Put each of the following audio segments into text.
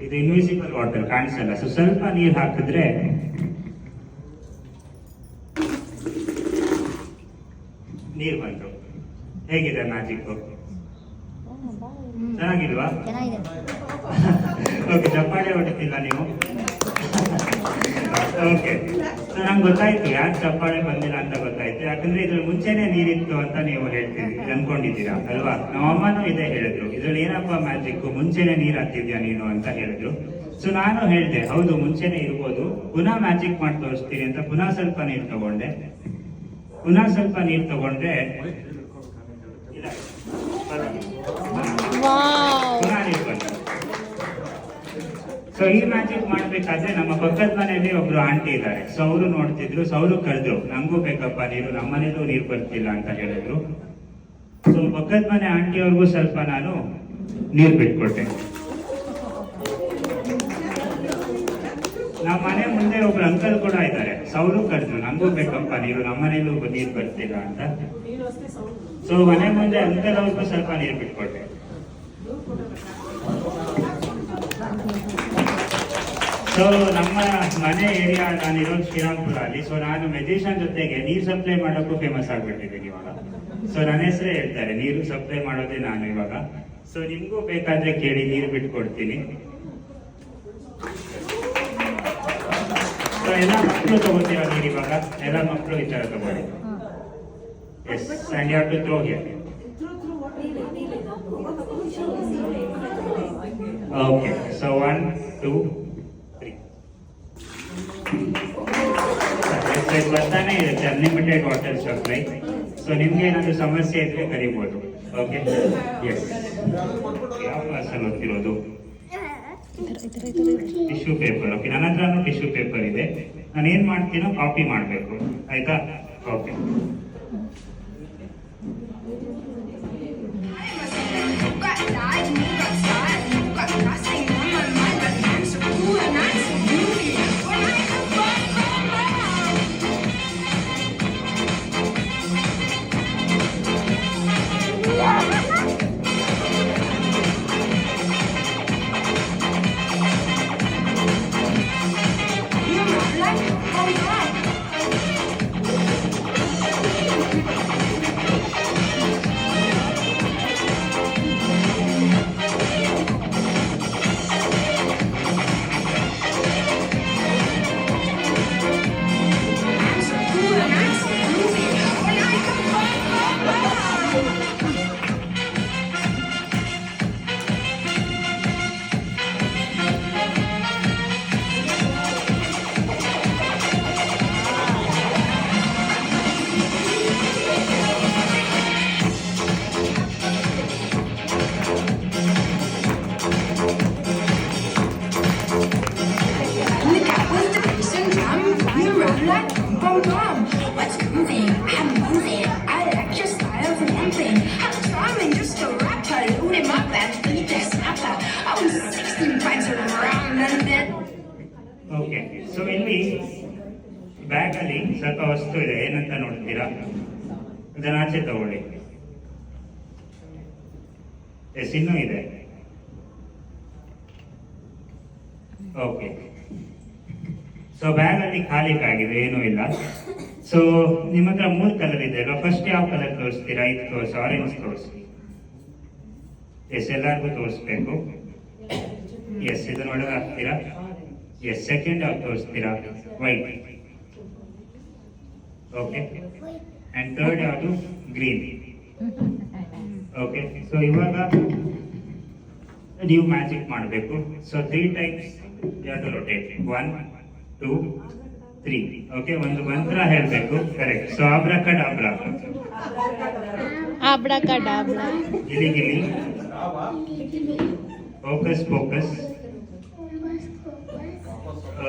ಇದು invisible water ಕಾಣಿಸಲ್ಲ. So ಸ್ವಲ್ಪ ನೀರು ಹಾಕಿದ್ರೆ ನೀರು ಬಂತು. ಹೇಗಿದೆ ಮ್ಯಾಜಿಕ್? ಚೆನ್ನಾಗಿಲ್ವಾ? ಓಕೆ, ಚಪ್ಪಾಳೆ ಹೊಡಿತಿಲ್ಲ ನೀವು? ಓಕೆ, ಸೊ ನಂಗೆ ಗೊತ್ತಾಯ್ತು ಯಾಕೆ ಚಪ್ಪಾಳೆ ಬಂದಿಲ್ಲ ಅಂತ ಗೊತ್ತಾಯ್ತು. ಯಾಕಂದ್ರೆ ಇದ್ರ ಮುಂಚೆನೆ ನೀರಿತ್ತು ಅಂತ ನೀವು ಹೇಳ್ತೀವಿ ಅನ್ಕೊಂಡಿದ್ದೀರಾ ಅಲ್ವಾ? ನಮ್ಮ ಅಮ್ಮನೂ ಇದೇ ಹೇಳಿದ್ರು, ಇದ್ರಲ್ಲಿ ಏನಪ್ಪ ಮ್ಯಾಜಿಕ್, ಮುಂಚೆನೆ ನೀರ್ ಹಾಕ್ತಿದ್ಯಾ ನೀನು ಅಂತ ಹೇಳಿದ್ರು. ಸೊ ನಾನು ಹೇಳಿದೆ ಹೌದು ಮುಂಚೆನೆ ಇರ್ಬೋದು, ಪುನಃ ಮ್ಯಾಜಿಕ್ ಮಾಡಿ ತೋರಿಸ್ತೀನಿ ಅಂತ ಪುನಃ ಸ್ವಲ್ಪ ನೀರು ತಗೊಂಡೆ. ಪುನಃ ಸ್ವಲ್ಪ ನೀರು ತಗೊಂಡ್ರೆ ಪುನಃ ನೀರು ಬಂದ. ಸೊ ಈ ಮ್ಯಾಜಿಕ್ ಮಾಡ್ಬೇಕಾದ್ರೆ ನಮ್ಮ ಪಕ್ಕದ ಮನೆಯಲ್ಲಿ ಒಬ್ರು ಆಂಟಿ ಇದ್ದಾರೆ. ಸೊ ಅವರು ನೋಡ್ತಿದ್ರು. ಸೊ ಅವರು ಕರೆದ್ರು, ನಂಗೂ ಬೇಕಪ್ಪ ನೀರು, ನಮ್ಮನೇಲೂ ನೀರು ಬರ್ತಿಲ್ಲ ಅಂತ ಹೇಳಿದ್ರು. ಸೊ ಪಕ್ಕದ ಮನೆ ಆಂಟಿ ಅವ್ರಿಗೂ ಸ್ವಲ್ಪ ನಾನು ನೀರು ಬಿಟ್ಕೊಟ್ಟೆ. ನಮ್ಮ ಮನೆ ಮುಂದೆ ಒಬ್ರು ಅಂಕಲ್ ಕೂಡ ಇದ್ದಾರೆ. ಸೊ ಅವರು ಕರೆದ್ರು, ನಂಗೂ ಬೇಕಪ್ಪ ನೀರು, ನಮ್ಮನೇಲೂ ನೀರು ಬರ್ತಿಲ್ಲ ಅಂತ. ಸೊ ಮನೆ ಮುಂದೆ ಅಂಕಲ್ ಅವ್ರಿಗೂ ಸ್ವಲ್ಪ ನೀರು ಬಿಟ್ಕೊಟ್ಟೆ. ಸೊ ನಮ್ಮ ಮನೆ ಏರಿಯಾ, ನಾನಿರೋದು ಶ್ರೀರಾಮ್ಪುರ ಅಲ್ಲಿ. ಸೊ ನಾನು ಮೆಜಿಷಿಯನ್ ಜೊತೆಗೆ ನೀರು ಸಪ್ಲೈ ಮಾಡೋಕ್ಕೂ ಫೇಮಸ್ ಆಗ್ಬಿಟ್ಟಿದ್ದೀನಿ ಇವಾಗ. ಸೊ ನನ್ನ ಹೆಸರೇ ಹೇಳ್ತಾರೆ, ನೀರು ಸಪ್ಲೈ ಮಾಡೋದೇ ನಾನು ಇವಾಗ. ಸೊ ನಿಮ್ಗೂ ಬೇಕಾದ್ರೆ ಕೇಳಿ, ನೀರು ಬಿಟ್ಕೊಡ್ತೀನಿ. ಸೊ ಎಲ್ಲ ಮಕ್ಕಳು ತಗೋತೀರ ನೀರು ಇವಾಗ, ಎಲ್ಲ ಮಕ್ಕಳು ಈ ತರ ತಗೊಳ್ಳಿ. Yes, and you have to throw here. Okay, so 1 2 3 ಬರ್ತಾನೆ ಇರುತ್ತೆ ಅನ್ಲಿಮಿಟೆಡ್ ವಾಟರ್ ಸಪ್ಲೈ. ಸೊ ನಿಮ್ಗೆ ಏನಾದ್ರು ಸಮಸ್ಯೆ ಇದ್ರೆ ಕರಿಬಹುದು. Okay, yes. ಯಾವ ಕ್ಲಾಸಲ್ಲಿ ಓದ್ತಿರೋದು? Tissue paper. ಓಕೆ, ನನ್ನ ಹತ್ರನೂ ಟಿಶ್ಯೂ ಪೇಪರ್ ಇದೆ. ನಾನು ಏನ್ ಮಾಡ್ತೀನೋ ಕಾಪಿ ಮಾಡ್ಬೇಕು, ಆಯ್ತಾ? ಓಕೆ. ಓಕೆ, ಸೊ ಇಲ್ಲಿ ಬ್ಯಾಗ್ ಅಲ್ಲಿ ಸ್ವಲ್ಪ ವಸ್ತು ಇದೆ, ಏನಂತ ನೋಡ್ತೀರಾ? ಅದನ್ನ ಆಚೆ ತಗೊಳ್ಳಿ. ಎಸ್, ಇನ್ನೂ ಇದೆ. ಓಕೆ, ಸೊ ಬ್ಯಾಗ್ ಅಲ್ಲಿ ಖಾಲಿ ಬ್ಯಾಗ್ ಇದೆ, ಏನೂ ಇಲ್ಲ. ಸೊ ನಿಮ್ಮ ಹತ್ರ 3 ಕಲರ್ ಇದೆ ಅಲ್ವಾ? ಫಸ್ಟ್ ಯಾವ ಕಲರ್ ತೋರಿಸ್ತೀರಾ? ಇದು ತೋರಿಸಿ, ಆರೆಂಜ್ ತೋರಿಸಿ. ಎಸ್, ಎಲ್ಲರಿಗೂ ತೋರಿಸ್ಬೇಕು. ಎಸ್, ಇದನ್ನ ಒಳಗೆ ಹಾಕ್ತೀರಾ? ಎಸ್. ಸೆಕೆಂಡ್ ಯಾವ್ದು ತೋರಿಸ್ತೀರಾ? ವೈಟ್. ಓಕೆ, ಅಂಡ್ ಥರ್ಡ್ ಯಾವುದು? ಗ್ರೀನ್. ಓಕೆ, ಸೊ ಇವಾಗ ನೀವು ಮ್ಯಾಜಿಕ್ ಮಾಡಬೇಕು. So 3 times you have to rotate. 1 2 3. Okay, ಒಂದು ಮಂತ್ರ ಹೇಳಬೇಕು. ಕರೆಕ್ಟ್. So abracadabra. ಆಬ್ರಾಕಡಾಬ್ರಾ. ಗಿಲಿ ಗಿಲಿ. Focus focus.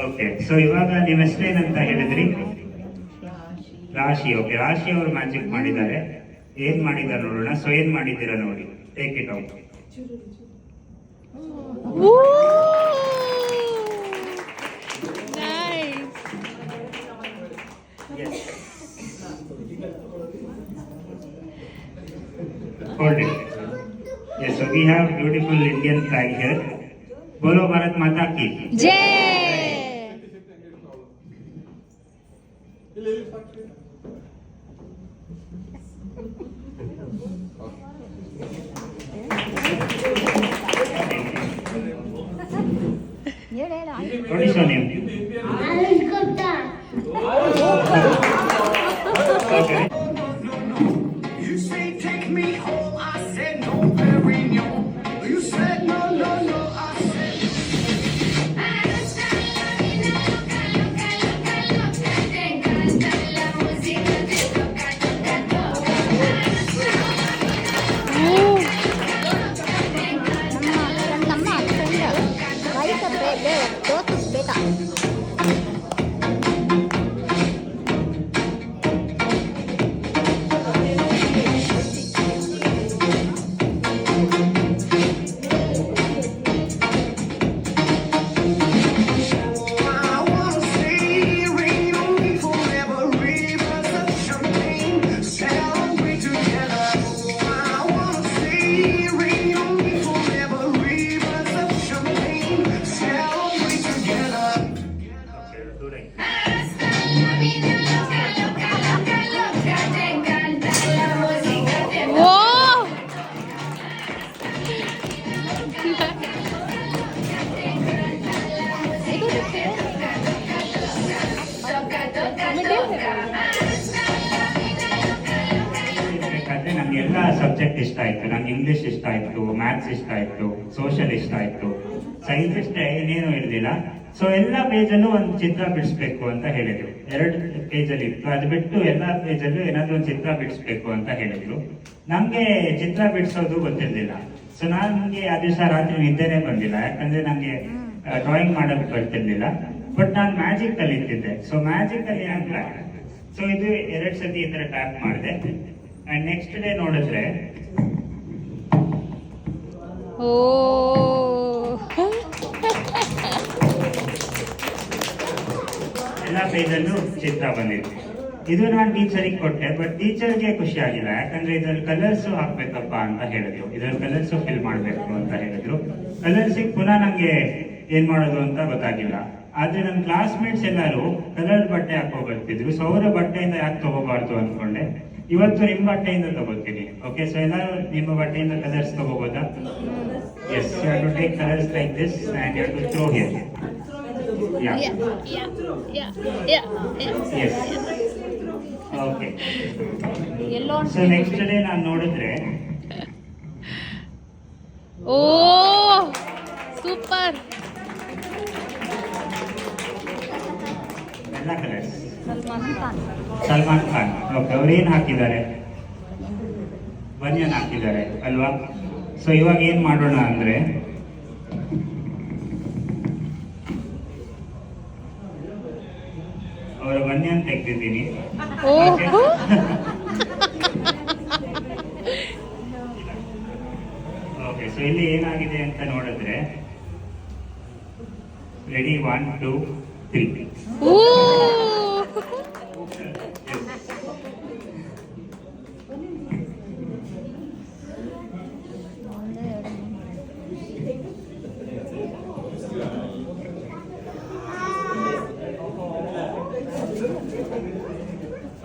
ಓಕೆ, ಸೊ ಇವಾಗ ನಿಮ್ಮ ಹೆಸರೇನಂತ ಹೇಳಿದ್ರಿ? ರಾಶಿ. ಓಕೆ, ರಾಶಿ ಅವರು ಮ್ಯಾಜಿಕ್ ಮಾಡಿದ್ದಾರೆ. ಏನ್ ಮಾಡಿದ್ದಾರೆ ನೋಡೋಣ. ಸೊ ಏನ್ ಮಾಡಿದ್ದೀರಾ ನೋಡಿ. Take it out. Woo! Nice. Yes. Hold it. Yes, so we have beautiful Indian flag here. Bolo Bharat Mata ki. Jay. What is your name? Okay. You say take me home, I said no, Perignon. You said no, no, no, I said ನಮ್ಮ friend ರೈತ ದೋಸ್ತ ಬೇಟ I wanna see rain on me forever, rivers of champagne, celebrate together. I wanna see rain on me forever, rivers of champagne, celebrate together. ದೂರ ಇದೆ. Whoa. ಬೇಕಾದ್ರೆ ನಂಗೆ ಎಲ್ಲ subject ಇಷ್ಟ ಆಯ್ತು. ನಂಗೆ ಇಂಗ್ಲಿಷ್ ಇಷ್ಟ ಆಯ್ತು, ಮ್ಯಾಥ್ಸ್ ಇಷ್ಟ ಆಯ್ತು, ಸೋಷಿಯಲ್ ಇಷ್ಟ ಆಯ್ತು, ಸೈನ್ಸ್ ಇಷ್ಟ ಇನ್ನೇನು ಇರಲಿಲ್ಲ. ಸೊ ಎಲ್ಲ ಪೇಜಲ್ಲೂ ಒಂದು ಚಿತ್ರ ಬಿಡಿಸ್ಬೇಕು ಅಂತ ಹೇಳಿದ್ರು. 2 ಪೇಜಲ್ಲಿ ಇತ್ತು. ಅದು ಬಿಟ್ಟು ಎಲ್ಲ ಪೇಜಲ್ಲೂ ಏನಾದ್ರು ಒಂದು ಚಿತ್ರ ಬಿಡಿಸ್ಬೇಕು ಅಂತ ಹೇಳಿದ್ರು. ನಮ್ಗೆ ಚಿತ್ರ ಬಿಡಿಸೋದು ಗೊತ್ತಿರಲಿಲ್ಲ. ಸೊ ನನಗೆ ಆ ದಿವಸ ರಾತ್ರಿ ನಿದ್ದೆನೇ ಬಂದಿಲ್ಲ, ಯಾಕಂದ್ರೆ ನಂಗೆ ಡ್ರಾಯಿಂಗ್ ಮಾಡೋದು ಬರ್ತಿರ್ಲಿಲ್ಲ. ಬಟ್ ನಾನು ಮ್ಯಾಜಿಕ್ ಕಲಿತಿದ್ದೆ. ಸೊ ಮ್ಯಾಜಿಕ್ ಅಲ್ಲಿ ಏನಾಗ್ಲ, ಸೊ ಇದು 2 ಸತಿ ಈ ತರ ಟ್ಯಾಪ್ ಮಾಡಿದೆ. ಅಂಡ್ ನೆಕ್ಸ್ಟ್ ಡೇ ನೋಡಿದ್ರೆ Oh. ಎಲ್ಲ ಪೇಜಲ್ಲೂ ಚಿತ್ರ ಬಂದಿತ್ತು. ಇದು ನಾನು ಟೀಚರಿಗೆ ಕೊಟ್ಟೆ, ಬಟ್ ಟೀಚರ್ಗೆ ಖುಷಿ ಆಗಿಲ್ಲ, ಯಾಕಂದ್ರೆ ಇದ್ರಲ್ಲಿ ಕಲರ್ಸ್ ಹಾಕ್ಬೇಕಪ್ಪ ಅಂತ ಹೇಳಿದ್ರು. ಇದ್ರಲ್ಲಿ ಕಲರ್ಸ್ ಫಿಲ್ ಮಾಡ್ಬೇಕು ಅಂತ ಹೇಳಿದ್ರು. ಕಲರ್ಸಿಗೆ ಪುನಃ ನಂಗೆ ಏನ್ ಮಾಡೋದು ಅಂತ ಗೊತ್ತಾಗಿಲ್ಲ. ಆದ್ರೆ ನನ್ನ ಕ್ಲಾಸ್ಮೇಟ್ಸ್ ಎಲ್ಲರೂ ಕಲರ್ ಬಟ್ಟೆ ಹಾಕೋ ಬರ್ತಿದ್ರು. ಸೊ ಅವರ ಬಟ್ಟೆಯಿಂದ ಯಾಕೆ ತಗೋಬಾರ್ದು ಅನ್ಕೊಂಡೆ. ಇವತ್ತು ನಿಮ್ಮ ಬಟ್ಟೆಯಿಂದ ತಗೋತೀನಿ. ಓಕೆ, ಸೊ ಎಲ್ಲರೂ ನಿಮ್ಮ ಬಟ್ಟೆಯಿಂದ ಕಲರ್ಸ್ ತಗೋಬೋದಾ? Yes, you have to take colours like this and you have to throw here. Yeah, yeah, yeah, yeah, yeah. Yes, okay. Yellow. So next day ನಾನು ನೋಡಿದ್ರೆ Oh, super. ಎಲ್ಲ ಕಲರ್ಸ್. ಸಲ್ಮಾನ್ ಖಾನ್ ಸಲ್ಮಾನ್ ಖಾನ್. ಓಕೆ, ಅವ್ರು ಏನ್ ಹಾಕಿದ್ದಾರೆ? ಬನಿಯನ್ ಹಾಕಿದ್ದಾರೆ ಅಲ್ವಾ? ಸೊ ಇವಾಗ ಏನ್ ಮಾಡೋಣ ಅಂದ್ರೆ ಅವರ ಬನಿಯನ್ ತೆಗ್ದಿದ್ದೀನಿ. Oh. ಓಕೆ, ಸೊ ಇಲ್ಲಿ ಏನಾಗಿದೆ ಅಂತ ನೋಡಿದ್ರೆ ready 1 2 3. Ooh.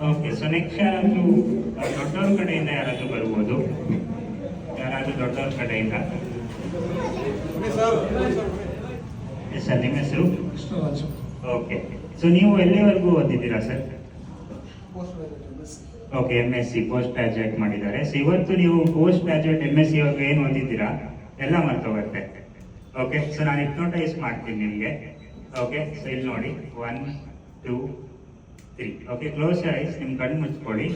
Okay, so next ಯಾರಾದ್ರೂ ದೊಡ್ಡವ್ರ ಕಡೆಯಿಂದ ಯಾರಾದ್ರೂ ಬರ್ಬೋದು? ಯಾರಾದ್ರೂ ದೊಡ್ಡವ್ರ ಕಡೆಯಿಂದ? ಎಸ್ ಸರ್, ನಿಮ್ಮ ಹೆಸರು? ಓಕೆ, ಸೊ ನೀವು ಎಲ್ಲಿವರೆಗೂ ಓದಿದ್ದೀರಾ sir? Okay, MSc post graduate ಮಾಡಿದ್ದಾರೆ. ಸೊ ಇವತ್ತು ನೀವು ಪೋಸ್ಟ್ ಗ್ರಾಜುಯೇಟ್ MSc ಅವ್ರಿಗೆ ಏನು ಓದಿದ್ದೀರಾ ಎಲ್ಲ ಮರ್ತೋಗುತ್ತೆ. ಓಕೆ, ಸೊ ನಾನು ಹಿಪ್ನೋಟೈಸ್ ಮಾಡ್ತೀನಿ ನಿಮಗೆ. ಓಕೆ, ಸೊ ಇಲ್ಲಿ ನೋಡಿ 1 2 3. ಓಕೆ, ಕ್ಲೋಸ್ ಯುವರ್ ಐಸ್, ನಿಮ್ಮ ಕಣ್ಣು ಮುಚ್ಕೊಳ್ಳಿ.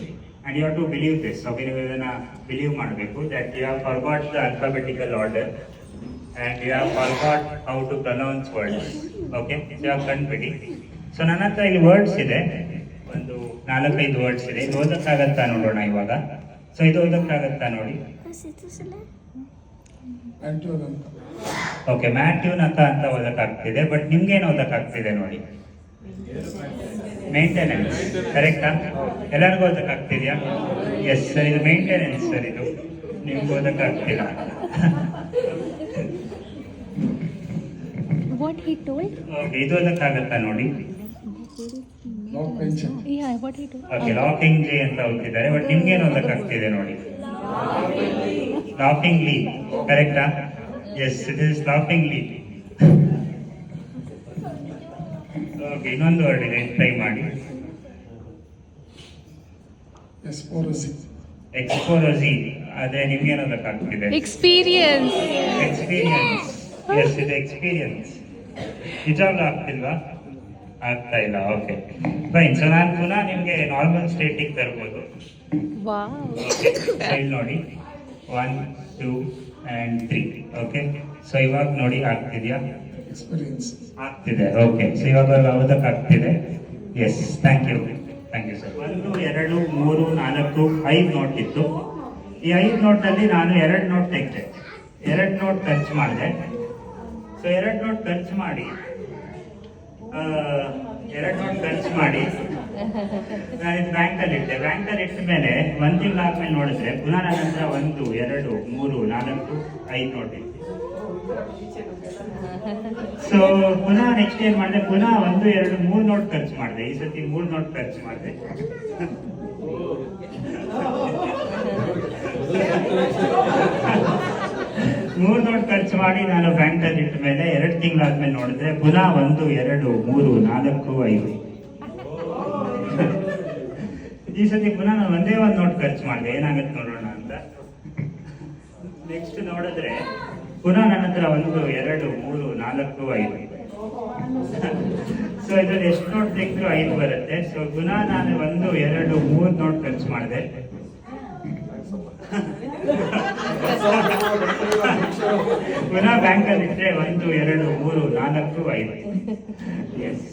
And you have to believe this. Okay, ನೀವು ಇದನ್ನ ಬಿಲೀವ್ ಮಾಡಬೇಕು that you have forgot the alphabetical order and you have forgot how to pronounce words. Okay, so you have ಕಂಡುಬಿಡಿ. So ನನ್ನ ಹತ್ರ ಇಲ್ಲಿ ವರ್ಡ್ಸ್ ಇದೆ, ಒಂದು 4-5 ವರ್ಡ್ಸ್ ಇದೆ. ಇದು ಓದಕ್ಕಾಗತ್ತಾ ನೋಡೋಣ ಇವಾಗ. ಸೊ ಇದು ಓದಕ್ಕಾಗತ್ತಾ ನೋಡಿ. Antoine. ಓಕೆ, ಮ್ಯಾಥ್ಯೂ ನಕ ಅಂತ ಓದಕ್ಕಾಗ್ತಿದೆ, ಬಟ್ ನಿಮ್ಗೇನು ಓದಕ್ಕಾಗ್ತಿದೆ ನೋಡಿ? ಮೇಂಟೆನೆನ್ಸ್, ಕರೆಕ್ಟಾ? ಎಲ್ಲರಿಗೂ ಓದಕ್ಕಾಗ್ತಿದ್ಯಾ? ಎಸ್ ಸರ್, ಇದು ಮೇಂಟೆನೆನ್ಸ್ ಸರ್, ಇದು ನಿಮ್ಗೆ ಓದಕ್ಕಾಗ್ತಿಲ್ಲ. What he told? ಓಕೆ, ಇದು ಓದಕ್ಕಾಗತ್ತಾ ನೋಡಿ? Yeah, what he told? Okay, locking ಲೀ ಅಂತ ಓದ್ತಿದ್ದಾರೆ, ಬಟ್ ನಿಮ್ಗೇನು ಓದಕ್ಕಾಗ್ತಿದೆ ನೋಡಿ? ಲಾಕಿಂಗ್ ಲೀ, ಕರೆಕ್ಟಾ? ಎಸ್, ಇಟ್ ಇಸ್ ಲಾಕಿಂಗ್ ಲೀ. ಓಕೆ, ಇನ್ನೊಂದು ವರ್ಡ್ ಇದೆ, ಟ್ರೈ ಮಾಡಿ. ಎಕ್ಸ್ಪೋರಸಿ, ಅದೇ ನಿಮ್ಗೇನು ಓದಕ್ಕಾಗ್ತಿದೆ? Experience. ಎಕ್ಸ್ಪೀರಿಯನ್ಸ್. ಎಸ್, ಇದು ಎಕ್ಸ್ಪೀರಿಯನ್ಸ್. ನಿಜವಾಗ್ಲೂ ಆಗ್ತಿಲ್ವಾ? ಆಗ್ತಾ ಇಲ್ಲ. Okay fine. ಸೊ ನಾನು ಪುನಃ ನಿಮಗೆ ನಾರ್ಮಲ್ ಸ್ಟೇಟಿಗೆ ತರ್ಬೋದು. Wow. ಓಕೆ, ಇಲ್ಲಿ ನೋಡಿ 1 2 and 3. ಓಕೆ, ಸೊ ಇವಾಗ ನೋಡಿ ಆಗ್ತಿದ್ಯಾ? ಆಗ್ತಿದೆ. ಓಕೆ, ಸೊ ಇವಾಗ ಓದಕ್ಕಾಗ್ತಿದೆ. Yes, thank you sir. 1 2 3 4 5 note ಇತ್ತು. ಈ 5 ನೋಟಲ್ಲಿ ನಾನು 2 ನೋಟ್ ತೆಗೆದೆ, 2 ನೋಟ್ ಖರ್ಚು ಮಾಡಿದೆ. ಸೊ 2 ನೋಟ್ ಖರ್ಚು ಮಾಡಿ ನಾನು ಇದು ಬ್ಯಾಂಕಲ್ಲಿ ಇಟ್ಟೆ. ಬ್ಯಾಂಕಲ್ಲಿ ಇಟ್ಟ ಮೇಲೆ 1 ತಿಂಗಳಾದ್ಮೇಲೆ ನೋಡಿದ್ರೆ ಪುನಃ ನನ್ನ ಹತ್ರ 1 2 3 4 5 ನೋಟ್ ಇತ್ತು. ಸೊ ಪುನಃ ನೆಕ್ಸ್ಟ್ ಏನ್ ಮಾಡಿದೆ, ಪುನಃ 1 2 3 ನೋಟ್ ಖರ್ಚು ಮಾಡಿದೆ. ಈ ಸತಿ 3 ನೋಟ್ ಖರ್ಚು ಮಾಡಿದೆ. ಮೂರು ನೋಟ್ ಖರ್ಚು ಮಾಡಿ ನಾನು ಬ್ಯಾಂಕಲ್ಲಿ ಇಟ್ಟ ಮೇಲೆ 2 ತಿಂಗಳಾದ್ಮೇಲೆ ನೋಡಿದ್ರೆ ಪುನಃ 1 2 3 4 5. ಈ ಸತಿ ಪುನಃ ನಾನು ಒಂದೇ ಒಂದು ನೋಟ್ ಖರ್ಚು ಮಾಡಿದೆ, ಏನಾಗುತ್ತೆ ನೋಡೋಣ ಅಂತ. ನೆಕ್ಸ್ಟ್ ನೋಡಿದ್ರೆ ಪುನಃ ನನ್ನ ಹತ್ರ 1 2 3 4 5. ಸೊ ಇದ್ರಲ್ಲಿ ಎಷ್ಟು ನೋಟ್ ತೆಗೆದ್ರು 5 ಬರುತ್ತೆ. ಸೊ ಪುನಃ ನಾನು 1 2 3 ನೋಟ್ ಖರ್ಚು ಮಾಡಿದೆ. ಪುನಃ ಬ್ಯಾಂಕಲ್ಲಿ ಇಟ್ಟರೆ 1 2 3 4 5. ಎಸ್,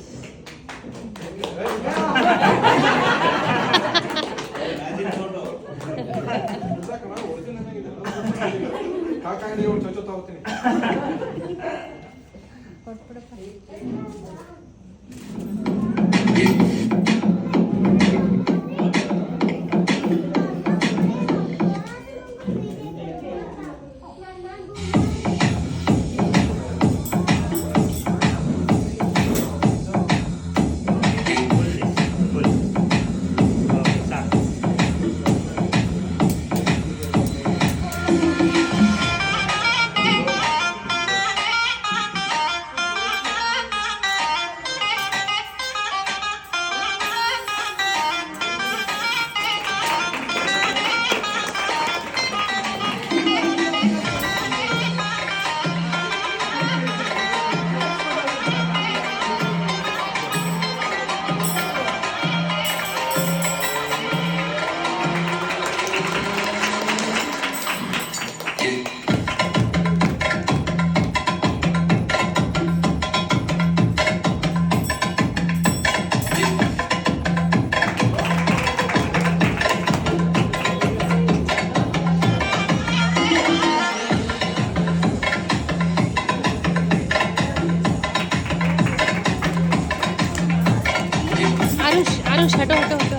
आरुष हटो हटो हटो हटो.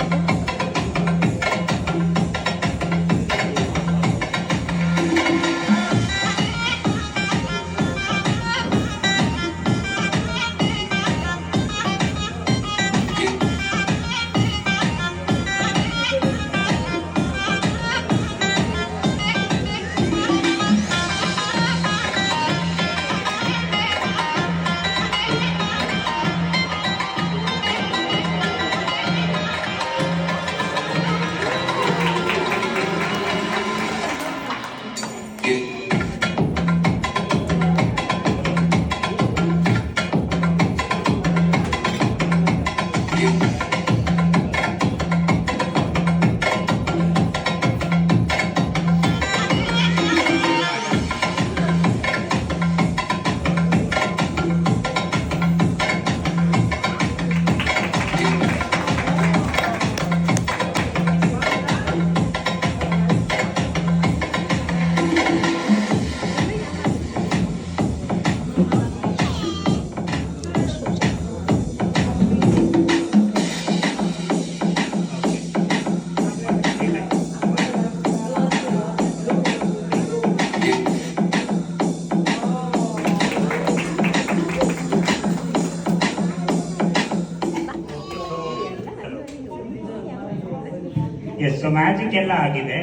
ಸೊ ಮ್ಯಾಜಿಕ್ ಎಲ್ಲ ಆಗಿದೆ.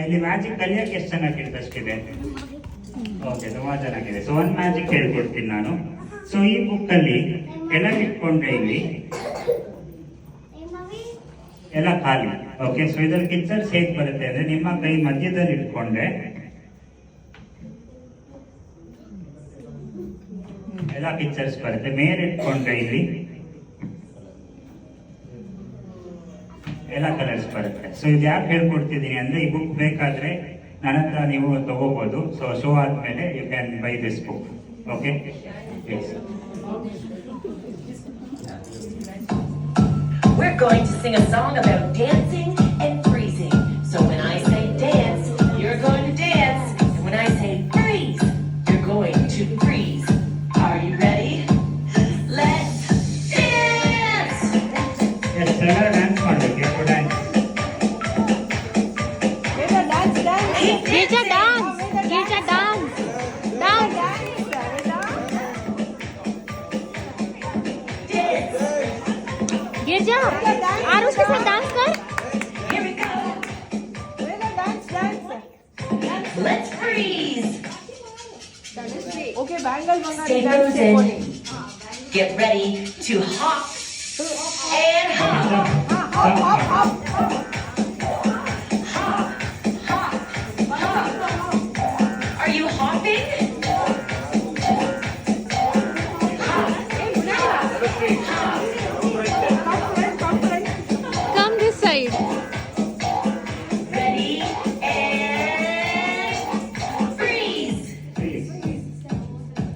ಇಲ್ಲಿ ಮ್ಯಾಜಿಕ್ ಕಲಿಯಕ್ಕೆ ಎಷ್ಟು ಚೆನ್ನಾಗಿ ಇಂಟ್ರೆಸ್ಟ್ ಇದೆ? ಓಕೆ, ತುಂಬಾ ಚೆನ್ನಾಗಿದೆ. ಸೊ ಒಂದು ಮ್ಯಾಜಿಕ್ ಹೇಳ್ಕೊಡ್ತೀನಿ ನಾನು. ಸೊ ಈ ಬುಕ್ ಅಲ್ಲಿ ಕೆಳಗೆ ಇಟ್ಕೊಂಡ್ರೆ ಇಲ್ಲಿ ಎಲ್ಲ ಖಾಲಿ. ಓಕೆ, ಸೊ ಇದ್ರಲ್ಲಿ ಪಿಕ್ಚರ್ಸ್ ಹೇಗೆ ಬರುತ್ತೆ ಅಂದ್ರೆ ನಿಮ್ಮ ಕೈ ಮಧ್ಯದಲ್ಲಿ ಇಟ್ಕೊಂಡ್ರೆ ಎಲ್ಲ ಪಿಕ್ಚರ್ಸ್ ಬರುತ್ತೆ. ಮೇಲೆ ಇಟ್ಕೊಂಡ್ರೆ ಇಲ್ಲಿ ಎಲ್ಲ ಕಲರ್ಸ್ ಬರುತ್ತೆ. ಸೊ ಇದು ಯಾಕೆ ಹೇಳ್ಕೊಡ್ತಿದ್ದೀನಿ ಅಂದ್ರೆ ಈ ಬುಕ್ ಬೇಕಾದ್ರೆ ನನ್ನ ಹತ್ರ ನೀವು ತಗೋಬಹುದು. ಸೊ ಶೋ ಆದ್ಮೇಲೆ you can buy this book. Okay, We're going to sing a song about dancing and freezing. So when I say dance, you're going to dance. And when I say freeze, you're going to freeze. Are you ready? Let's dance! Yes, ಎಲ್ಲ dance ಮಾಡ್ಬೇಕು. Dance Girja dance. Girja dance. Dance. Dance! Girja और उसके साथ dance कर. Here we go! Let's freeze! Okay, bangle Stay frozen. Get ready to hop and hop. Hop, hop, hop. Are you hopping? Come this side. Ready and freeze.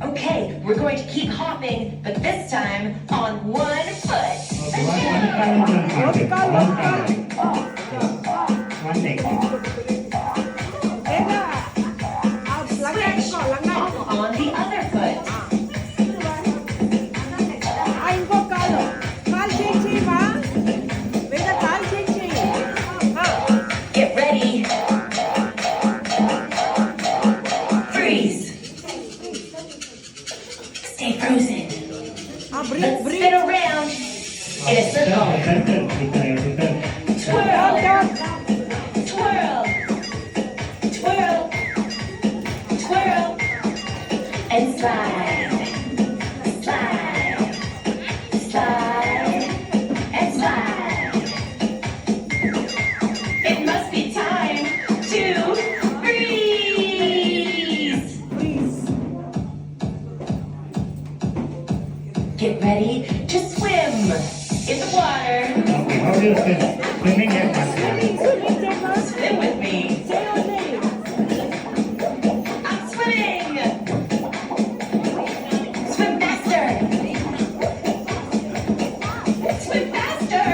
Okay, we're going to keep hopping, but this time on one foot. One leg. Switch hop on the other foot. Get ready. Freeze. Stay frozen. Let's spin around in a circle. Twirl. Twirl. Twirl. Twirl. And slide. Slide. Slide. And slide. It must be time to freeze. Get ready to swim in the water. Okay, how do you swim? Swimming is Swim with me. I'm swimming. Swim faster. Swim faster.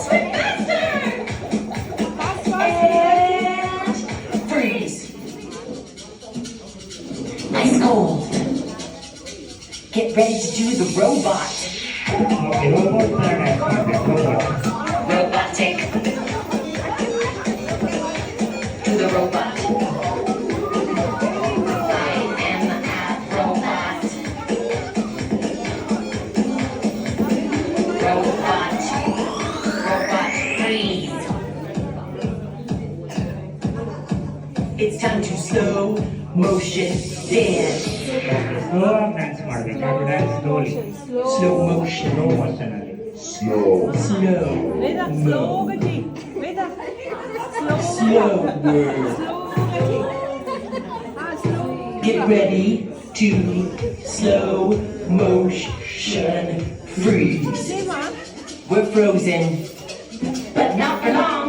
Swim faster. And freeze. Ice cold. Get ready to do the robot. Okay, robot dance ಮಾಡ್ಬೇಕು. Robotic. Do the robot. I am a robot. Robot. Robot freeze. It's time to slow motion dance. Slow ಆಗಿ dance ಮಾಡ್ಬೇಕು. ಅದು dance slowly, Slow motion. Slow motion ಅಲ್ಲಿ. Slow. Slow. Get ready to slow motion freeze. We're frozen, but not for long,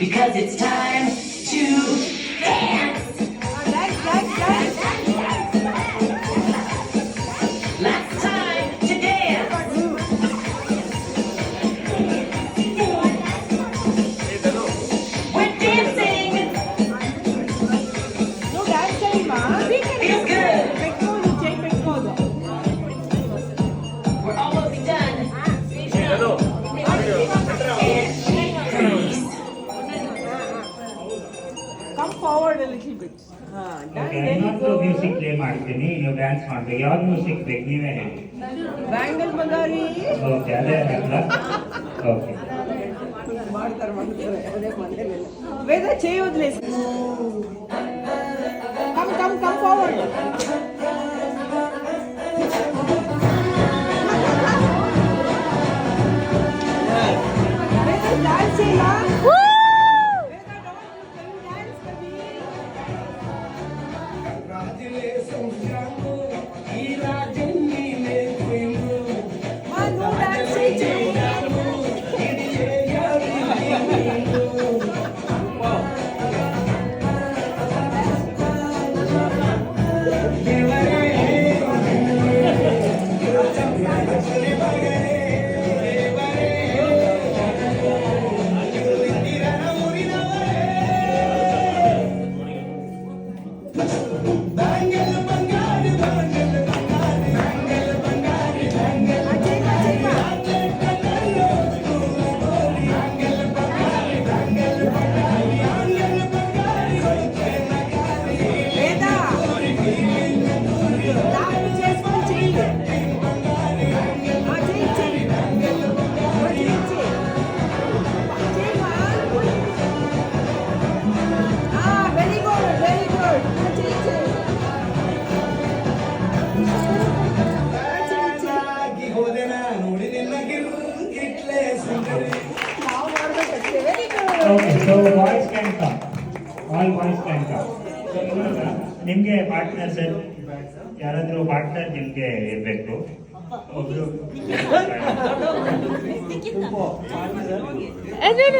because it's time to dance. Last time to dance. We're dancing. Feels good. We're almost done. And freeze. Come forward a little bit. Okay, ಇನ್ನೊಂದು music play ಮಾಡ್ತೀನಿ, ನೀವು dance ಮಾಡ್ಬೇಕು. ಯಾವ್ದು music ಬೇಕು ನೀವೇ ಹೇಳಿ. Bangle Magari. Okay, ಅದೇ ಅಲ್ಲ. Okay. Where the chair would list? Come forward. Where the dance, Sheila? Woo! Where the dance, baby? Ma, no dancing, Sheila. Veda. Dance చేసుకొని చెయ్యి. ఆ, చెయ్యి, చెయ్యి. ఆ, చెయ్యి, చెయ్యి. చెయ్యమ్మా. ఆ, very good, very good. ఆ, చెయ్యి, చెయ్యి. ఆ, చెయ్యి, చెయ్యి. ನಾವು ಮಾಡ್ಬೇಕಷ್ಟೇ. Very good. Okay, so boys can come. All boys can come. So ಇವಾಗ ನಿಮ್ಗೆ ಪಾರ್ಟ್ನರ್ ಸರ್ ಯಾರಾದ್ರೂ ಪಾರ್ಟ್ನರ್ ನಿಮ್ಗೆ ಇರ್ಬೇಕು. ಒಬ್ರು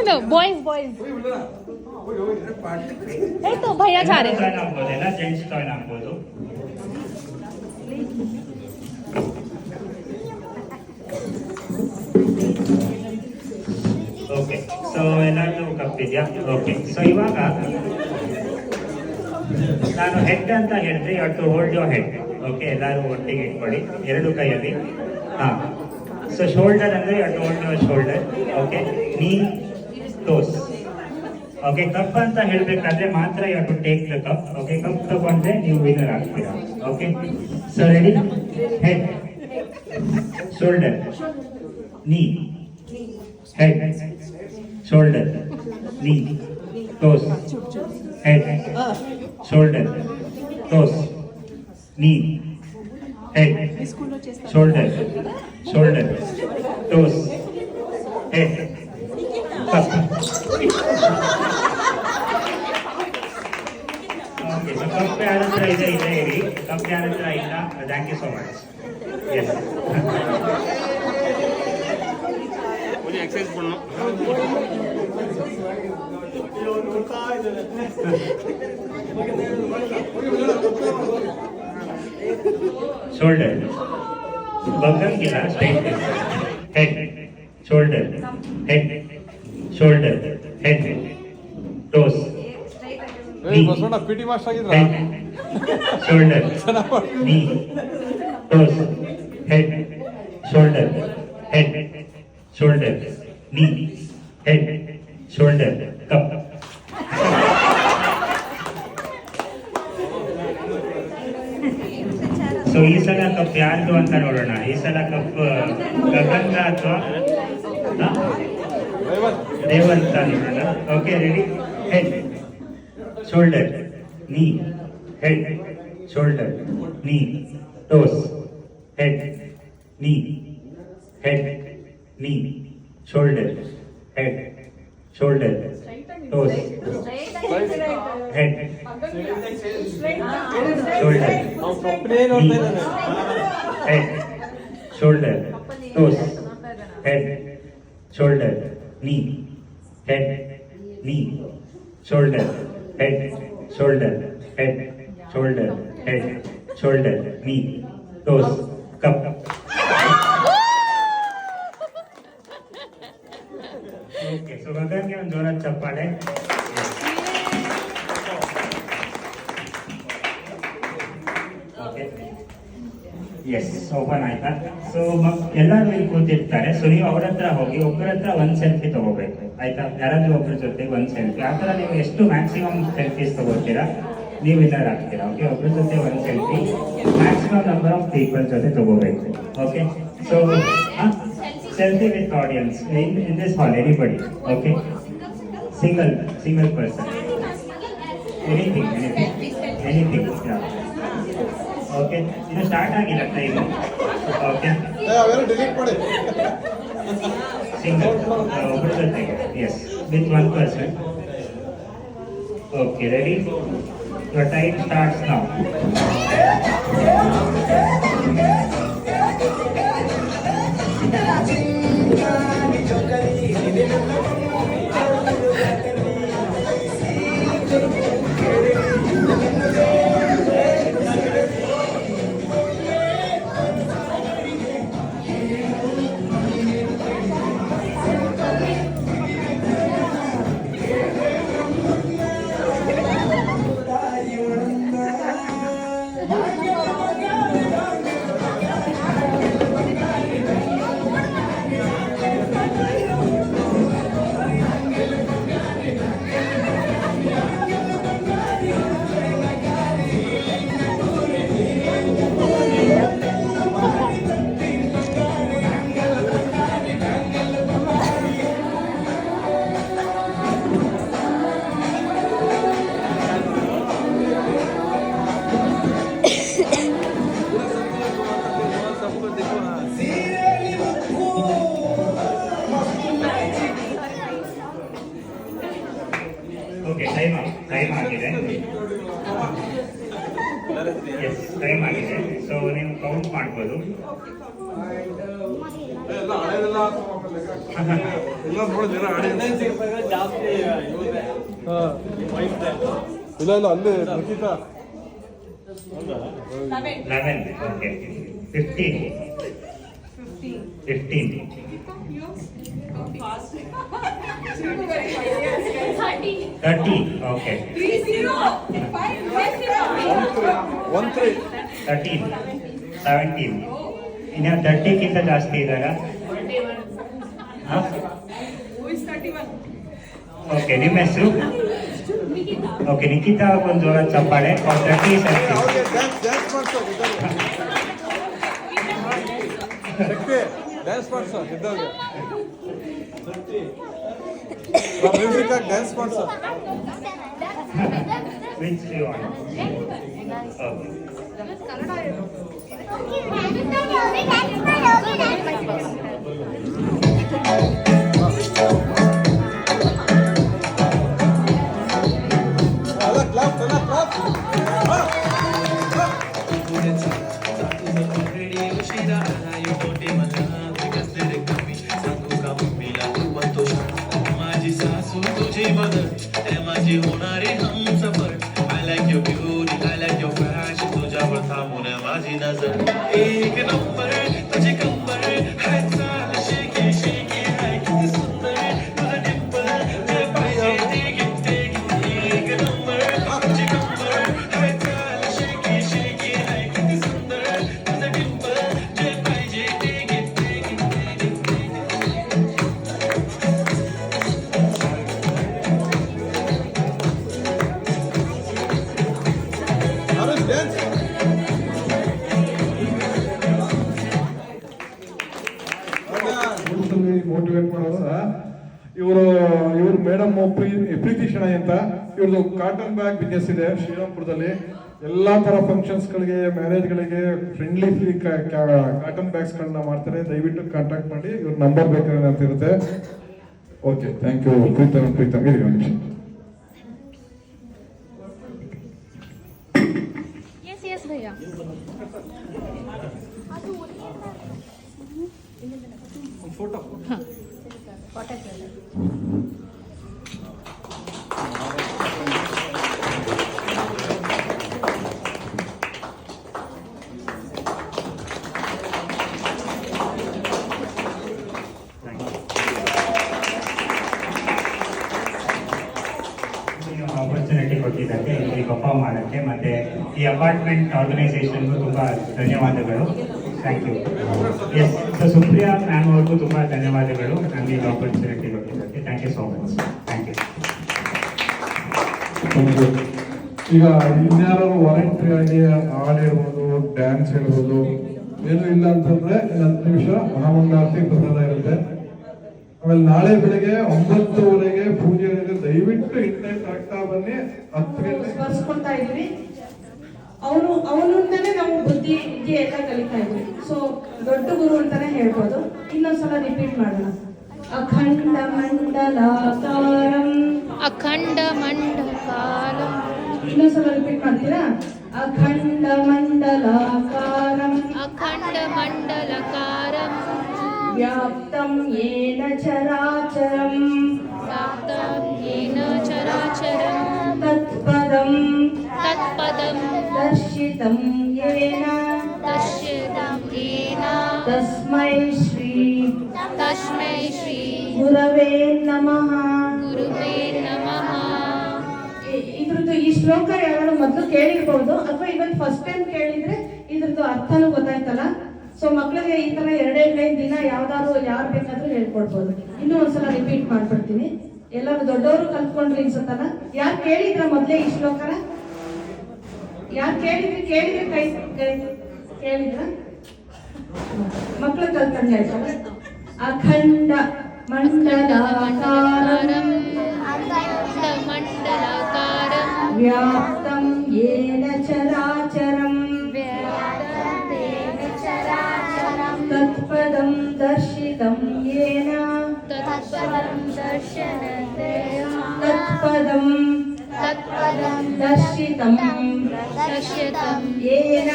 No. Boys. तो भैया जा रहे हैं. ಜಾಯ್ನ್ ಆಗ್ಬೋದು, ಎಲ್ಲ ಜೆಂಟ್ಸ್ ಜಾಯ್ನ್ ಆಗ್ಬೋದು. ಓಕೆ, ಸೊ ಎಲ್ಲಾದ್ರೂ ಕಪ್ಪಿದ್ಯಾ? ಓಕೆ, ಸೊ ಇವಾಗ ನಾನು ಹೆಡ್ ಅಂತ ಹೇಳಿದ್ರೆ you to hold your head. Okay, ಎಲ್ಲರೂ ಒಟ್ಟಿಗೆ ಇಟ್ಕೊಳ್ಳಿ ಎರಡು ಕೈಯಲ್ಲಿ. ಹಾ, ಸೊ ಶೋಲ್ಡರ್ ಅಂದ್ರೆ you to hold your shoulder. Okay, knee toes. Okay, cup ಅಂತ ಹೇಳ್ಬೇಕಾದ್ರೆ ಮಾತ್ರ you to take the cup. Okay, cup ತಗೊಂಡ್ರೆ ನೀವು ವಿನ್ನರ್ ಆಗ್ತೀರಾ. Okay, so ready? Head, shoulder, knee, head, shoulder, knee, toes, head, shoulder, toes, knee, head, shoulder, toes, head, cup. Okay, so cup ಯಾರ ಹತ್ರ ಇದೆ ಇರಿ. ಕಪ್ ಯಾರ ಹತ್ರ ಇಲ್ಲ? Thank you so much. Yes. Exercise பண்ணணும். ಶೋಲ್ಡರ್ ಬಗ್ಗಂಗಿಲ್ಲ, straight. Head, shoulder, head, shoulder, head, toes, Basavanna PT master ಆಗಿದ್ರ head, shoulder, knee, toes, head, shoulder, head, shoulder, knee, head, shoulder, cup. ಸೊ ಈ ಸಲ ಕಪ್ ಯಾರ್ದು ಅಂತ ನೋಡೋಣ. ಈ ಸಲ ಕಪ್ ಗಗನ್ದ ಅಥವಾ ದೇವಂತ ನೋಡೋಣ. Okay, ready? ಹೆಡ್, ಶೋಲ್ಡರ್, ನೀ, head, shoulder, knee, toes, head, ನೀ, head, knee, shoulder, head, shoulder, toes, head, shoulder, knee, head, shoulder, toes, head, shoulder, knee, head, knee, shoulder, head, shoulder, head, shoulder, head, shoulder, knee, toes, cup. Okay, so ಗಗನ್ಗೆ ಒಂದು ಜೋರಾದ ಚಪ್ಪಾಳೆ. Okay, yes, open ಆಯ್ತಾ? So ಎಲ್ಲರೂ ಇಲ್ಲಿ ಕೂತಿರ್ತಾರೆ. So ನೀವು ಅವ್ರ ಹತ್ರ ಹೋಗಿ ಒಬ್ಬರ ಹತ್ರ ಒಂದು ಸೆಲ್ಫಿ ತಗೋಬೇಕು, ಆಯ್ತಾ? ಯಾರಾದ್ರೂ ಒಬ್ಬರ ಜೊತೆ ಒಂದು ಸೆಲ್ಫಿ. ಆ ಥರ ನೀವು ಎಷ್ಟು ಮ್ಯಾಕ್ಸಿಮಮ್ ಸೆಲ್ಫೀಸ್ ತಗೋತೀರಾ ನೀವು ವಿನ್ನರ್ ಆಗ್ತೀರಾ. ಓಕೆ, ಒಬ್ಬರ ಜೊತೆ ಒಂದು selfie, maximum number of people ಜೊತೆ ತಗೋಬೇಕು. Okay, so selfie with audience in this hall, anybody. Okay, single person. Anything. Yeah. Okay. ಇದು ಸ್ಟಾರ್ಟ್ ಆಗಿಲ್ಲ ಟೈಮ್. ಓಕೆ. ಅವೆಲ್ಲ ಡಿಲೀಟ್ ಮಾಡಿ. Single. ಒಬ್ಬರ ಜೊತೆಗೆ. Yes. With one person. Okay. Ready? Your time starts now. Okay time ಆಗಿದೆ. S time ಆಗಿದೆ. So ನೀವು count ಮಾಡ್ಬೋದು. ಎಲ್ಲ ಹಳೆದೆಲ್ಲ ಎಲ್ಲ ನೋಡಿದ್ರೆ ಇಲ್ಲ ಅಲ್ಲಿ ನಿಖಿತಾ 11. ಓಕೆ 15. Thirty. Okay. 13. 17. ಇನ್ನು 30ಕ್ಕಿಂತ ಜಾಸ್ತಿ ಇದ್ದಾರಾ? ಓಕೆ, ನಿಮ್ಮ ಹೆಸರು? ಓಕೆ, ನಿಖಿತಾ ಒಂದು ಜೋರ ಚಪ್ಪಾಳೆ. 30 ಡ್ಯಾನ್ಸ್ ಮಾಡ್ಸ ಇದ್ದವ್ರಿಗೆ ಮ್ಯೂಸಿಕ್ ಆಗಿ ಡ್ಯಾನ್ಸ್ ಮಾಡ್ಸ. Which you want? Okay. ಎಲ್ಲ ಕ್ಲಾಪ್ माझी होणारी Humsafar. I like your beauty, I like your fashion. तुझ्यावर थांबून माझी नजर. एक नंबर तुझी कंबर हाय चाल शेकी शेकी हाय किती सुंदर तुझं डिंपल ते पाहिजे ते घेते एक नंबर तुझी कंबर हाय चाल शेकी शेकी हाय किती सुंदर तुझं डिंपल ते पाहिजे ते घेते. ಡ್ಯಾನ್ಸ್ ಮೋಟಿವೇಟ್ ಮಾಡೋದ್ರ ಇವ್ರ ಮೇಡಮ್ ಪ್ರೀತಿ ಶೆಣೈ ಅಂತ. ಇವ್ರದ್ದು ಕಾಟನ್ ಬ್ಯಾಗ್ ಬಿಸ್ನೆಸ್ ಇದೆ ಶ್ರೀರಾಮ್ಪುರದಲ್ಲಿ. ಎಲ್ಲಾ ತರ ಫಂಕ್ಷನ್ಸ್ ಗಳಿಗೆ ಮ್ಯಾರೇಜ್ಗಳಿಗೆ ಫ್ರೆಂಡ್ಲಿ ಕಾಟನ್ ಬ್ಯಾಗ್ಸ್ ಗಳನ್ನ ಮಾಡ್ತಾರೆ. ದಯವಿಟ್ಟು ಕಾಂಟ್ಯಾಕ್ಟ್ ಮಾಡಿ. ಇವ್ರ ನಂಬರ್ ಬೇಕಾದ್ರೆ ಅಂತ ಇರುತ್ತೆ. Okay, thank you. ಪ್ರೀತಮ್ ಇರಿ ಒಂದು ನಿಮಿಷ. Yes, भैया. ಫೋಟೋ ಆಪರ್ಚುನಿಟಿ ಕೊಟ್ಟಿದ್ದಕ್ಕೆ ಇಲ್ಲಿ ಪರ್ಫಾರ್ಮ್ ಮಾಡೋಕ್ಕೆ, ಮತ್ತೆ ಈ ಅಪಾರ್ಟ್ಮೆಂಟ್ ಆರ್ಗನೈಸೇಷನ್ಗೂ ತುಂಬ ಧನ್ಯವಾದಗಳು. Thank you. Yes, so Supriya ma'am ಅವ್ರಿಗೂ ತುಂಬ ಧನ್ಯವಾದಗಳು ನನಗೆ ಈ ಆಪರ್ಚುನಿಟಿ ಕೊಟ್ಟಿದ್ದಕ್ಕೆ. Thank you so much. Thank you. ಈಗ ಇನ್ಯಾರು ವಾಲಂಟ್ರಿ ಆಗಿ ಹಾಡು ಹೇಳ್ಬೋದು, ಡ್ಯಾನ್ಸ್ ಹೇಳ್ಬೋದು, ಏನು ಇಲ್ಲ ಅಂತಂದ್ರೆ 10 ನಿಮಿಷ ಮಹಾಮಂಗಳಾರತಿ ಪ್ರಸಾದ ಇರುತ್ತೆ. ಆಮೇಲೆ ನಾಳೆ ಬೆಳಗ್ಗೆ 9:30ಗೆ ಪೂಜೆ ಇದೆ. ದಯವಿಟ್ಟು ಇಂಟೈಮ್ ಕರೆಕ್ಟ್ ಆಗಿ ಬನ್ನಿ. 10 ಗಂಟೆ ಸ್ಮರಿಸ್ಕೊಳ್ತಾ ಇದ್ವಿ. ಅವನಿಂದನೇ ನಾವು ಬುದ್ಧಿ ವಿದ್ಯೆ ಎಲ್ಲ ಕಲಿತಾ ಇದ್ವಿ. ಸೊ ದೊಡ್ಡ ಗುರು ಅಂತಾನೆ ಹೇಳ್ಬೋದು. ಇನ್ನೊಂದ್ಸಲ ರಿಪೀಟ್ ಮಾಡೋಣ. ಅಖಂಡ ಮಂಡಲಾಕಾರಂ. ಅಖಂಡ ಮಂಡಲಕಾರಂ. ಇನ್ನೊಂದ್ಸಲ ರಿಪೀಟ್ ಮಾಡ್ತೀರಾ? ಅಖಂಡ ಮಂಡಲಾಕಾರಂ. ಅಖಂಡ ಮಂಡಲಕಾರಂ. ವ್ಯಾಪ್ತಂ ಯೇನ ಚರಾಚರಂ. ವ್ಯಾಪ್ತಂ ಯೇನ ಚರಾಚರಂ. ತತ್ಪದಂ ತತ್ಪದಂ ದರ್ಶಿತಂ ಯೇನ. ದರ್ಶಿತಂ ಯೇನ. ತಸ್ಮೈ ಶ್ರೀ ತಸ್ಮೈ ಶ್ರೀ ಗುರವೇ ನಮಃ. ಗುರುವೇ ನಮಃ. ಇದ್ರದ್ದು ಈ ಶ್ಲೋಕ ಯಾರು ಮೊದಲು ಕೇಳಿರ್ಬೋದು ಅಥವಾ ಇವತ್ತು ಫಸ್ಟ್ ಟೈಮ್ ಕೇಳಿದ್ರೆ ಇದ್ರದ್ದು ಅರ್ಥನೂ ಗೊತ್ತಾಯ್ತಲ್ಲ. ಸೊ ಮಕ್ಕಳಿಗೆ ಈ ತರ 2 ಲೈನ್ ದಿನ ಯಾವ್ದಾದ್ರು ಯಾರು ಬೇಕಾದ್ರೂ ಹೇಳ್ಕೊಡ್ಬೋದು. ಇನ್ನೂ ಒಂದ್ಸಲ ರಿಪೀಟ್ ಮಾಡ್ಬಿಡ್ತೀನಿ. ಎಲ್ಲರೂ ದೊಡ್ಡವರು ಕಲ್ತ್ಕೊಂಡ್ರಿ ಅನ್ಸುತ್ತಲ್ಲ. ಯಾರು ಕೇಳಿದ್ರ ಮೊದಲೇ ಈ ಶ್ಲೋಕನ? ಯಾರು ಕೇಳಿದ್ರೆ ಕೈ ಕೇಳಿದ್ರ? ಮಕ್ಕಳು ಕಲ್ತಂಗೆ ಆಯ್ತಲ್ಲ. ಅಖಂಡ ಮಂಡಲಾಕಾರಂ. ಅಖಂಡ ಮಂಡಲಕಾರಂ. ವ್ಯಾಪ್ತಂ ಯೇನ ಚರಾಚರಂ. ತತ್ಪದಂ ದರ್ಶಿತಂ ಯೇನ. ತತ್ಪದಂ ದರ್ಶನಂ. ತತ್ಪದಂ ದರ್ಶಿತಂ ದರ್ಶಿತಂ ಯೇನ.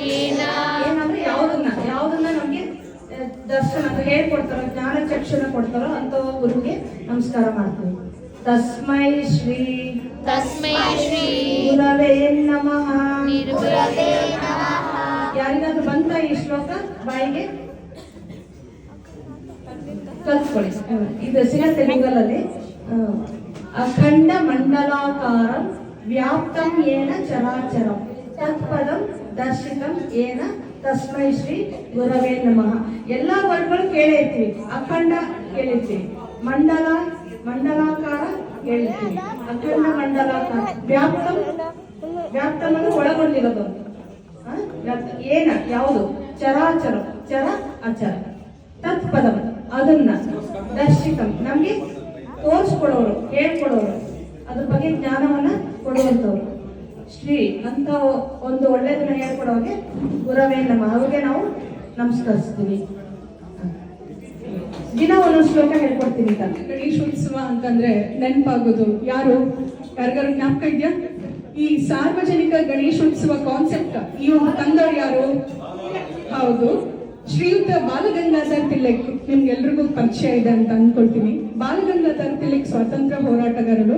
ಯೇನ. ಏನಂದ್ರೆ ಯಾವ್ದನ್ನ ನಮ್ಗೆ ದರ್ಶನ ಅಂತ ಹೇಳ್ಕೊಡ್ತಾರೋ, ಜ್ಞಾನ ಚಕ್ಷುನ ಕೊಡ್ತಾರೋ ಅಂತ ಗುರುಗೆ ನಮಸ್ಕಾರ ಮಾಡ್ತೀವಿ. ತಸ್ಮೈ ಶ್ರೀ ತಸ್ಮೈ ಶ್ರೀ ಗುರವೇ ನಮಃ. ಗುರುವೇ ನಮಃ. ಯಾರಿಗಾದ್ರೂ ಬಂತ ಈ ಶ್ಲೋಕ ಬಾಯಿಗೆ? ಕಲ್ತ್ಕೊಳ್ಳಿ. ಇದು ಸಿಗತ್ತೆ ಗೂಗಲ್ ಅಲ್ಲಿ. ಅಖಂಡ ಮಂಡಲಾಕಾರಂ ವ್ಯಾಪ್ತಂ ಯೇನ ಚರಾಚರಂ ತತ್ಪದಂ ದರ್ಶಿತಂ ಯೇನ ತಸ್ಮೈ ಶ್ರೀ ಗುರವೇ ನಮಃ. ಎಲ್ಲಾ ವರ್ಡ್ಗಳು ಕೇಳಿರ್ತೀವಿ. ಅಖಂಡ ಕೇಳಿರ್ತೀವಿ. ಮಂಡಲಾಕಾರ ಕೇಳಿರ್ತೀವಿ. ಅಖಂಡ ಮಂಡಲಾಕಾರ. ವ್ಯಾಪ್ತಂ ಅಂದ್ರೆ ಒಳಗೊಂಡಿರೋದು. ಏನ ಯಾವುದು? ಚರಾಚರ. ಚರ ಅಚರ. ತತ್ಪದಂ ಅದನ್ನ. ದರ್ಶಿತಂ ನಮ್ಗೆ ತೋರಿಸ್ಕೊಡೋರು, ಹೇಳ್ಕೊಡೋರು, ಅದ್ರ ಬಗ್ಗೆ ಜ್ಞಾನವನ್ನ ಕೊಡುವಂಥವ್ರು. ಶ್ರೀ ಅಂತ ಒಂದು ಒಳ್ಳೆಯದನ್ನ ಹೇಳ್ಕೊಡೋಗೆ ಗುರವೇ ನಮ್ಮ. ಅವ್ರಿಗೆ ನಾವು ನಮಸ್ಕರಿಸ್ತೀವಿ. ದಿನ ಒಂದೊಂದು ಶ್ಲೋಕ ಹೇಳ್ಕೊಡ್ತೀನಿ. ಗಣೇಶೋತ್ಸವ ಅಂತಂದ್ರೆ ನೆನಪಾಗೋದು ಯಾರು? ಯಾರಿಗಾರು ಜ್ಞಾಪಕ ಇದೆಯಾ? ಈ ಸಾರ್ವಜನಿಕ ಗಣೇಶೋತ್ಸವ ಕಾನ್ಸೆಪ್ಟ್ ಈ ಒಂದು ತಂದವರು ಯಾರು? ಹೌದು, ಶ್ರೀಯುತ ಬಾಲಗಂಗಾಧರ್ ತಿಲಕ್. ನಿಮ್ಗೆಲ್ರಿಗೂ ಪರಿಚಯ ಇದೆ ಅಂತ ಅನ್ಕೊಳ್ತೀನಿ. ಬಾಲಗಂಗಾಧರ್ ತಿಲಕ್ ಸ್ವಾತಂತ್ರ್ಯ ಹೋರಾಟಗಾರರು.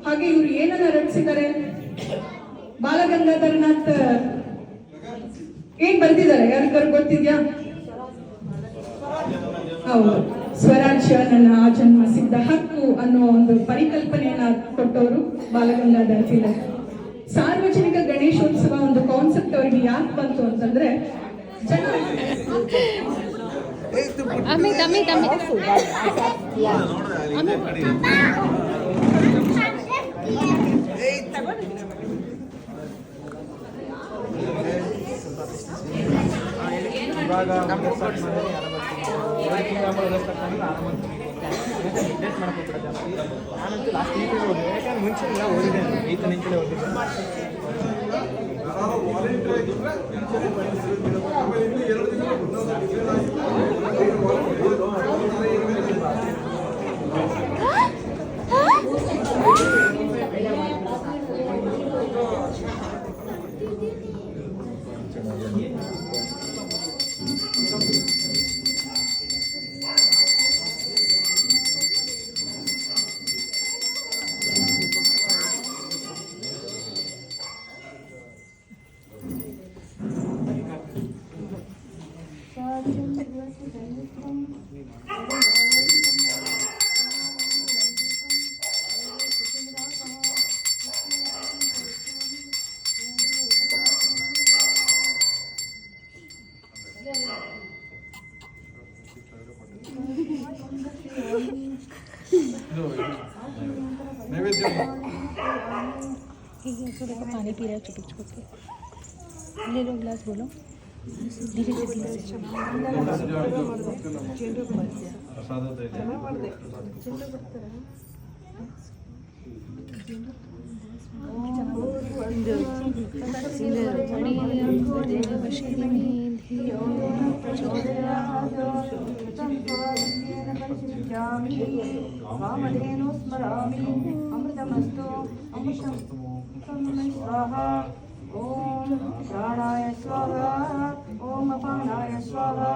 ಹಾಗೆ ಇವರು ಏನನ್ನ ರಚಿಸಿದ್ದಾರೆ? ಬಾಲಗಂಗಾಧರನಾಥ್ ಏನ್ ಬರ್ತಿದ್ದಾರೆ? ಯಾರಿಗಾರು ಗೊತ್ತಿದ್ಯಾ? ಹೌದು, ಸ್ವರಾಜ್ಯ ನನ್ನ ಆಜನ್ಮ ಸಿದ್ಧ ಹಕ್ಕು ಅನ್ನೋ ಒಂದು ಪರಿಕಲ್ಪನೆಯನ್ನ ಕೊಟ್ಟವರು ಬಾಲಗಂಗಾಧರ್ ತಿಲಕ್. ಸಾರ್ವಜನಿಕ ಗಣೇಶೋತ್ಸವ ಒಂದು ಕಾನ್ಸೆಪ್ಟ್ ಅವರಿಗೆ ಯಾಕೆ ಬಂತು ಅಂತಂದ್ರೆ ಅಮಿತ್ ಅಮಿತ್ ಅಮಿತ್ पानी पी रहा है, चुप ले लो गिलास, बोलो। ಕಾಮಧೇನು ಸ್ಮರಾಮಿ ಅಮೃತಮಸ್ತು ಅಮೃತಮಸ್ತು ಸ್ವಾಹಾ ಓಂ ಪ್ರಾಣಾಯ ಸ್ವಾಹಾ ಓಂ ಅಪಾನಾಯ ಸ್ವಾಹಾ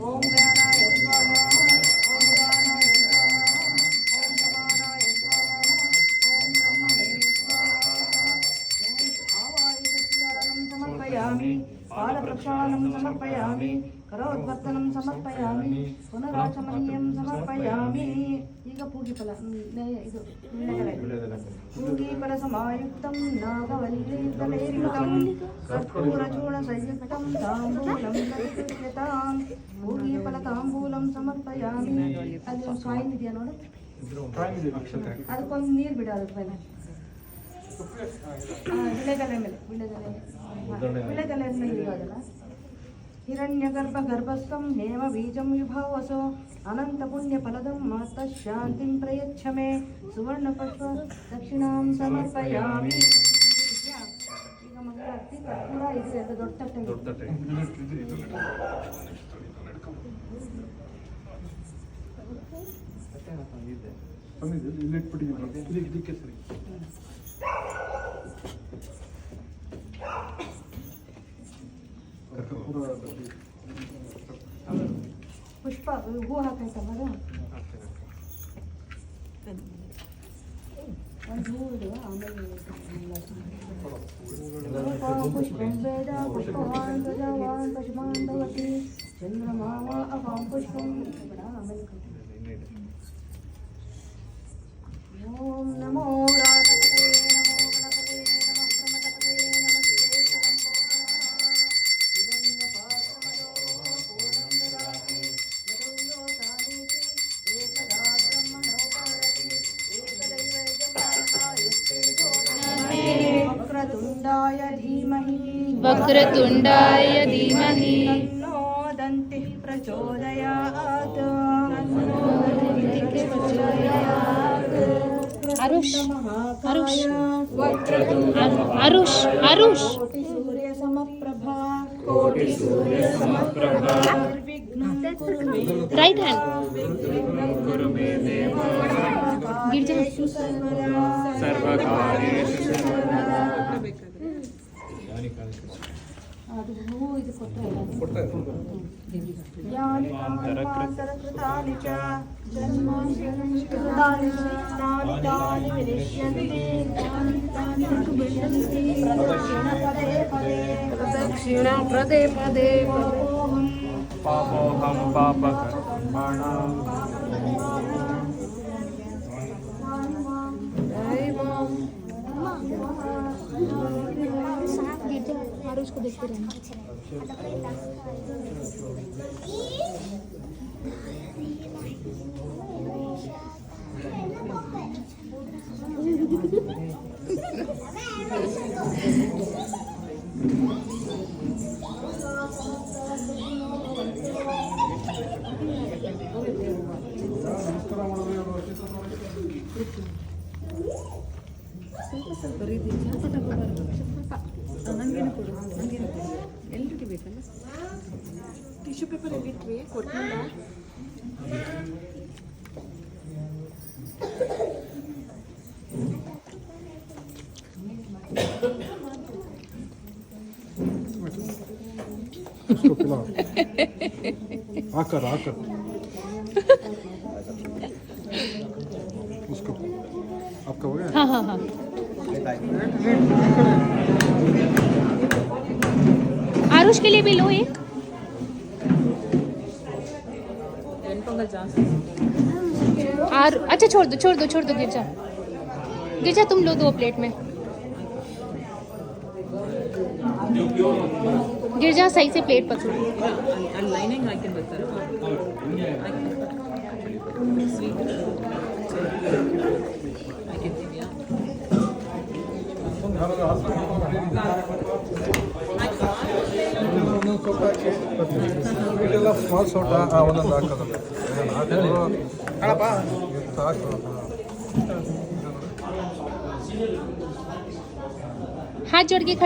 ಓಂ ವ್ಯಾನಾಯ ಸ್ವಾಹಾ ಓಂ ಉದಾನಾಯ ಸ್ವಾಹಾ ಓಂ ಸಮಾನಾಯ ಸ್ವಾಹಾ ಓಂ ಬ್ರಹ್ಮಣೇ ಸ್ವಾಹಾ ಓಂ ಆವಾಹಿತಂ ಸಮರ್ಪಯಾಮಿ ಪಾದಪ್ರಕ್ಷಾಲನಂ ಸಮರ್ಪಯಾಮಿ ಕರೋದ್ವರ್ತನಂ ಸಮರ್ಪಯಾಮಿ ಪುನರಾಚಮನೀಯಂ ಸಮರ್ಪಯಾಮಿ. ಈಗ ಪೂಗಿಫಲ ಇದು ಪೂಗಿಫಲ ಸಮಾಯುಕ್ತಂ ನಾಗವಲ್ಲಿಯುಕ್ತಂ ಕರ್ಪೂರಚೂರ್ಣ ಸಂಯುಕ್ತಂ ತಾಂಬೂಲಂ ಪರಿಕೃತ್ಯತಾಂ ಪೂಗಿಫಲ ತಾಂಬೂಲಂ ಸಮರ್ಪಯಾಮಿ. ಅಲ್ಲಿ ಒಂದು ಕಾಯಿನ್ ಇದೆಯಾ ನೋಡು, ಅದಕ್ಕೊಂದು ನೀರು ಬಿಡು ಅದ್ರ ಮೇಲೆ, ವಿಳೆದೆಲೆ ಮೇಲೆ ವಿಳೆದೆಲೆ ಮೇಲೆ ಇರೋದಲ್ಲ. ಹಿರಣ್ಯಗರ್ಭ ಗರ್ಭಸ್ಥಂ ಹೇಮ ಬೀಜಂ ವಿಭಾವಸೋ ಅನಂತ ಪುಣ್ಯ ಫಲದಂ ಮಾತ ಶಾಂತಿಂ ಪ್ರಯಚ್ಛ ಮೇ ಸುವರ್ಣ ಪುಷ್ಪ ದಕ್ಷಿಣಾಂ ಸಮರ್ಪಯಾಮಿ. ಈಗ ಮಂಗಳಾರತಿ ಕರ್ಪೂರ ಇದು ಎರಡು ದೊಡ್ಡ ತಟ್ಟೆ ಇದಕ್ಕೆ ಸರಿ. ಪುಷ್ಪ ಹೂ ಹಾಕೈತಲ್ಲ ಅದು ಒಂದು ಹೂ ಇಡುವ ಆಮೇಲೆ ಪುಷ್ಪಂ ವೇದ ಪುಷ್ಪವಾನ್ ಪ್ರಜಾವಾನ್ ಪಶುಮಾನ್ ಭವತಿ ಚಂದ್ರಮಾವ ಅಪಾಂ ಪುಷ್ಪಂ ಆಮೇಲೆ ಓಂ ನಮೋ ರಾಧಪತೆ ನಮೋ ಗಣಪತೆ ನಮಃ ಪ್ರಮದಪತೆ ನಮಸ್ತೆ वक्रतुण्डाय धीमहि तन्नो दन्तिः प्रचोदयात्. आरुष आरुष आरुष आरुष कोटिसूर्यसमप्रभा निर्विघ्नं कुरु मे राइट हैंड गिरजा सर्वकार्येषु सर्वदा. ಅದು ಹೂ ಇದು ಯಾನಿ ಕಾಮಾಂತರಕೃತಾನಿ ಚ ಜನ್ಮಾಂತರಾಣಿ ತಾನಿ ವಿನಿಶ್ಯಂತಿ ಪ್ರದಕ್ಷಿಣ ಪದೇ ಪದೇ ಪಾಪೋಹಂ ಪಾಪಕರ್ಮಣಾಂ आरुष को देखते रहना. ನನಗೇನು ಕೊಡು, ನನಗೇನು ಎಲ್ರಿಗೂ ಬೇಕಲ್ಲ. ಟಿಶ್ಯೂ ಪೇಪರ್ ಎಲ್ಲಿಟ್ರಿ ಕೊಟ್ಟಿಲ್ಲ. आकर आकर उसको आपका हो गया. हाँ हाँ हाँ आरुष के लिए भी लो एक. अच्छा छोड़ दो गिरजा तुम लो 2 प्लेट में. गिरजा सही से प्लेट पकड़ो. ಲೈನಿಂಗ್ ಹಾಕಿನ ಬರ್ತಾರೆ ಹಾಕಿರ್ತೀವಿಯಾ ಒಂದೊಂದು ಸೋಟ ಹಾಕಿ ಇದೆಲ್ಲ ಸ್ಮಾಲ್ ಸೋಟ ಒಂದೊಂದು ಹಾಕೋದಲ್ಲ ಸಾಕು. हाथ जोड़ के खड़े